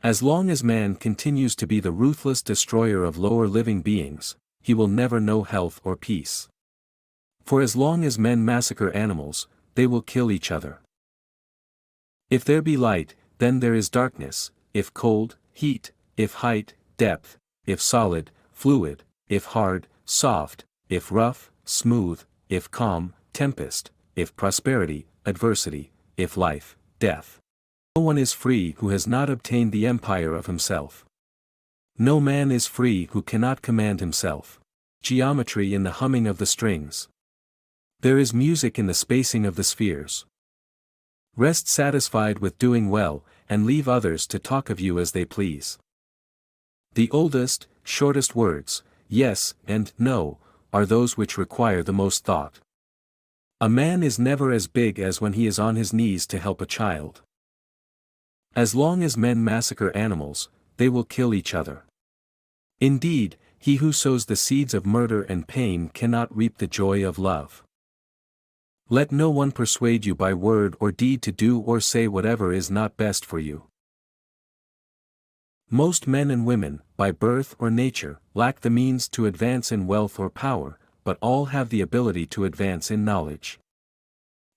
As long as man continues to be the ruthless destroyer of lower living beings, he will never know health or peace. For as long as men massacre animals, they will kill each other. If there be light, then there is darkness, if cold, heat, if height, depth, if solid, fluid, if hard, soft, if rough, smooth, if calm, tempest, if prosperity, adversity, if life, death. No one is free who has not obtained the empire of himself. No man is free who cannot command himself. Geometry in the humming of the strings. There is music in the spacing of the spheres. Rest satisfied with doing well, and leave others to talk of you as they please. The oldest, shortest words, yes and no, are those which require the most thought. A man is never as big as when he is on his knees to help a child. As long as men massacre animals, they will kill each other. Indeed, he who sows the seeds of murder and pain cannot reap the joy of love. Let no one persuade you by word or deed to do or say whatever is not best for you. Most men and women, by birth or nature, lack the means to advance in wealth or power, but all have the ability to advance in knowledge.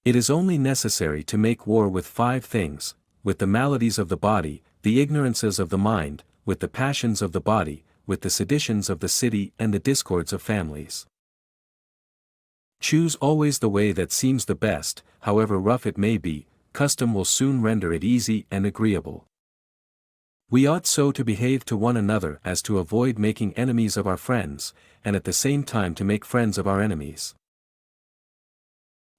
It is only necessary to make war with 5 things: with the maladies of the body, the ignorances of the mind, with the passions of the body, with the seditions of the city and the discords of families. Choose always the way that seems the best, however rough it may be, custom will soon render it easy and agreeable. We ought so to behave to one another as to avoid making enemies of our friends, and at the same time to make friends of our enemies.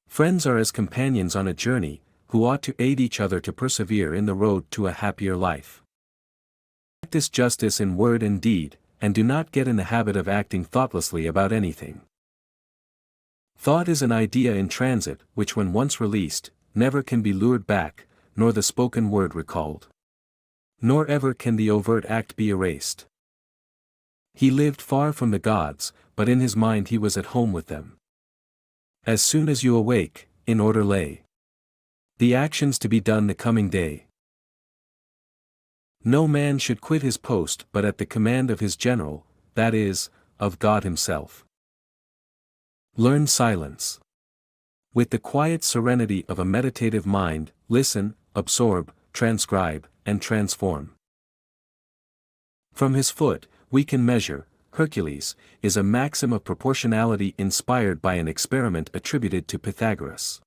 Friends are as companions on a journey, who ought to aid each other to persevere in the road to a happier life. Practice justice in word and deed, and do not get in the habit of acting thoughtlessly about anything. Thought is an idea in transit which when once released, never can be lured back, nor the spoken word recalled. Nor ever can the overt act be erased. He lived far from the gods, but in his mind he was at home with them. As soon as you awake, in order lay the actions to be done the coming day. No man should quit his post but at the command of his general, that is, of God himself. Learn silence. With the quiet serenity of a meditative mind, listen, absorb, transcribe, and transform. From his foot, we can measure, Hercules, is a maxim of proportionality inspired by an experiment attributed to Pythagoras.